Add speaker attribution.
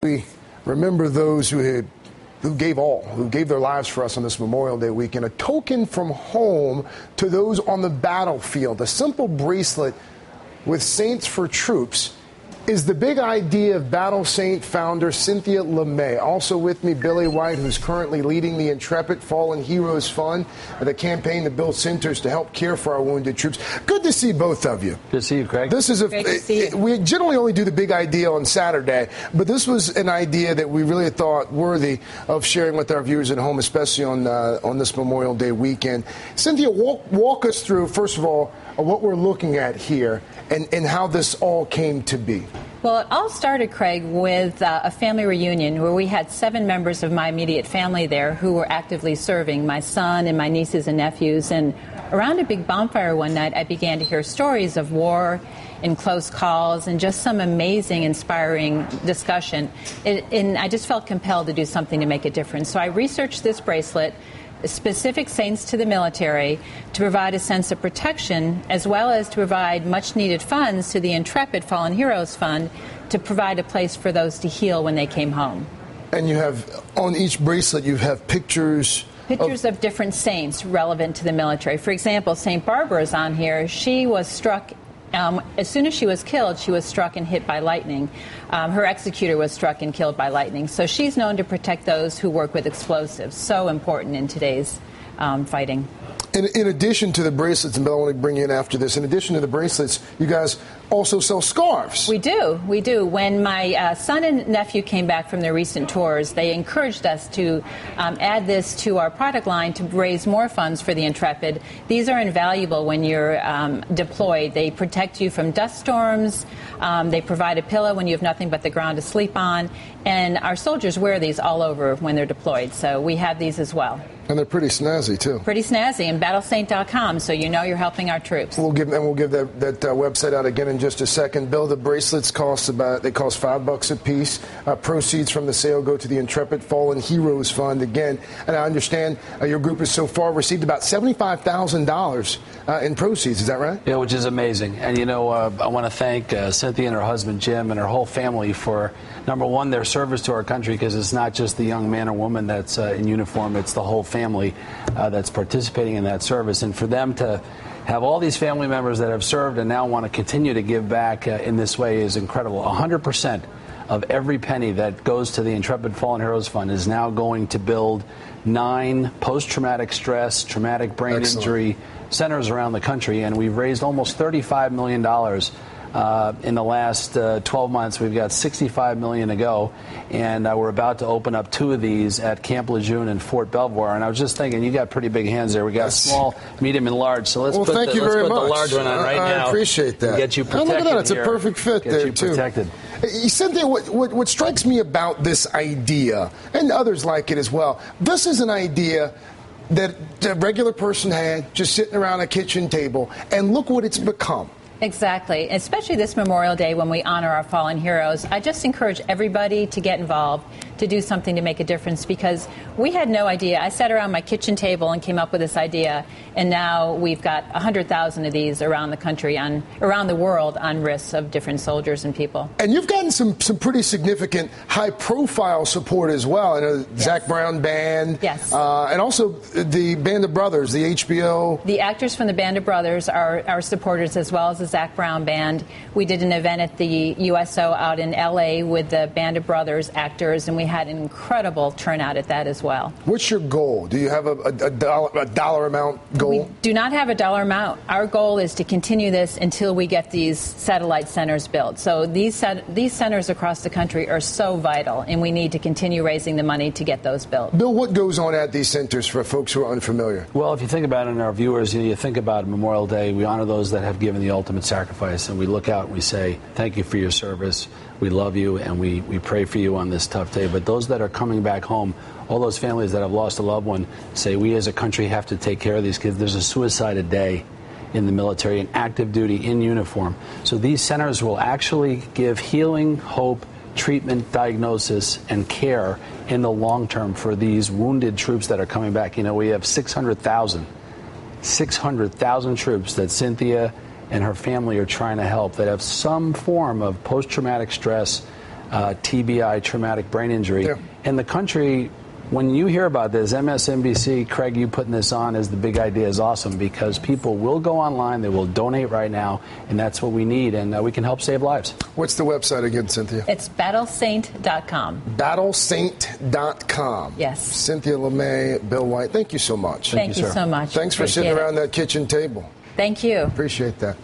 Speaker 1: We remember those who gave their lives for us on this Memorial Day weekend. A token from home to those on the battlefield. A simple bracelet with Saints for Troops is the big idea of BattleSaint founder Cynthia Lemay. Also with me, Billy White, who's currently leading the Intrepid Fallen Heroes Fund, the campaign that builds centers to help care for our wounded troops. Good to see both of you.
Speaker 2: Good to see you, Craig.
Speaker 1: This is we generally only do the big idea on Saturday, but this was an idea that we really thought worthy of sharing with our viewers at home, especially on this Memorial Day weekend. Cynthia, walk us through, first of all, what we're looking at here and how this all came to be.
Speaker 3: Well, it all started, Craig, with a family reunion where we had 7 members of my immediate family there who were actively serving, my son and my nieces and nephews. And around a big bonfire one night, I began to hear stories of war and close calls and just some amazing, inspiring discussion. And I just felt compelled to do something to make a difference. So I researched this bracelet, specific saints to the military, to provide a sense of protection, as well as to provide much-needed funds to the Intrepid Fallen Heroes Fund to provide a place for those to heal when they came home.
Speaker 1: And you have, on each bracelet, you have pictures
Speaker 3: of different saints relevant to the military. For example, St. Barbara is on here. She was struck as soon as she was killed, she was struck and hit by lightning. Her executor was struck and killed by lightning. So she's known to protect those who work with explosives. So important in today's fighting.
Speaker 1: In addition to the bracelets, and Bill, I want to bring you in after this, in addition to the bracelets, you guys also sell scarves.
Speaker 3: We do. When my son and nephew came back from their recent tours, they encouraged us to add this to our product line to raise more funds for the Intrepid. These are invaluable when you're deployed. They protect you from dust storms. They provide a pillow when you have nothing but the ground to sleep on. And our soldiers wear these all over when they're deployed. So we have these as well.
Speaker 1: And they're pretty snazzy, too.
Speaker 3: Pretty snazzy. And BattleSaint.com, so you know you're helping our troops.
Speaker 1: We'll give that website out again in just a second. Bill, the bracelets cost $5 a piece. Proceeds from the sale go to the Intrepid Fallen Heroes Fund again. And I understand your group has so far received about $75,000 in proceeds. Is that right?
Speaker 2: Yeah, which is amazing. And, you know, I want to thank Cynthia and her husband, Jim, and her whole family for, number one, their service to our country, because it's not just the young man or woman that's in uniform. It's the whole family that's participating in that service. And for them to have all these family members that have served and now want to continue to give back in this way is incredible. 100% of every penny that goes to the Intrepid Fallen Heroes Fund is now going to build 9 post-traumatic stress, traumatic brain injury centers around the country. And we've raised almost $35 million in the last 12 months. We've got $65 million to go, and we're about to open up 2 of these at Camp Lejeune and Fort Belvoir. And I was just thinking, you got pretty big hands there. We got small, medium, and large. So let's put the large one on right now.
Speaker 1: I appreciate that.
Speaker 2: Get you protected.
Speaker 1: Oh, look at that. It's a perfect fit there,
Speaker 2: too.
Speaker 1: Protected. Cynthia, what strikes me about this idea, and others like it as well, this is an idea that a regular person had just sitting around a kitchen table, and look what it's become.
Speaker 3: Exactly. Especially this Memorial Day when we honor our fallen heroes. I just encourage everybody to get involved, to do something to make a difference, because we had no idea. I sat around my kitchen table and came up with this idea, and now we've got 100,000 of these around the country, around the world, on risks of different soldiers and people.
Speaker 1: And you've gotten some pretty significant high-profile support as well. I know Zach Brown Band.
Speaker 3: Yes.
Speaker 1: And also the Band of Brothers, the HBO.
Speaker 3: The actors from the Band of Brothers are our supporters, as well as the Zach Brown Band. We did an event at the USO out in L.A. with the Band of Brothers actors, and we had an incredible turnout at that as well.
Speaker 1: What's your goal? Do you have a dollar amount goal?
Speaker 3: We do not have a dollar amount. Our goal is to continue this until we get these satellite centers built. So these centers across the country are so vital, and we need to continue raising the money to get those built.
Speaker 1: Bill, what goes on at these centers for folks who are unfamiliar?
Speaker 2: Well, if you think about it, and our viewers, you think about Memorial Day, we honor those that have given the ultimate sacrifice, and we look out and we say, thank you for your service. We love you, and we pray for you on this tough day. But those that are coming back home, all those families that have lost a loved one, say we as a country have to take care of these kids. There's a suicide a day in the military, in active duty, in uniform. So these centers will actually give healing, hope, treatment, diagnosis, and care in the long term for these wounded troops that are coming back. You know, we have 600,000 troops that Cynthia and her family are trying to help that have some form of post-traumatic stress, TBI, traumatic brain injury.
Speaker 1: Yeah.
Speaker 2: And the country, when you hear about this, MSNBC, Craig, you putting this on as the big idea is awesome, because people will go online, they will donate right now, and that's what we need, and we can help save lives.
Speaker 1: What's the website again, Cynthia?
Speaker 3: It's BattleSaint.com.
Speaker 1: BattleSaint.com.
Speaker 3: Yes.
Speaker 1: Cynthia Lemay, Bill White, thank you so much.
Speaker 3: Thank you
Speaker 2: sir.
Speaker 3: so much.
Speaker 1: Thanks for
Speaker 3: Appreciate
Speaker 1: sitting
Speaker 3: it.
Speaker 1: around that kitchen table.
Speaker 3: Thank you.
Speaker 1: Appreciate that.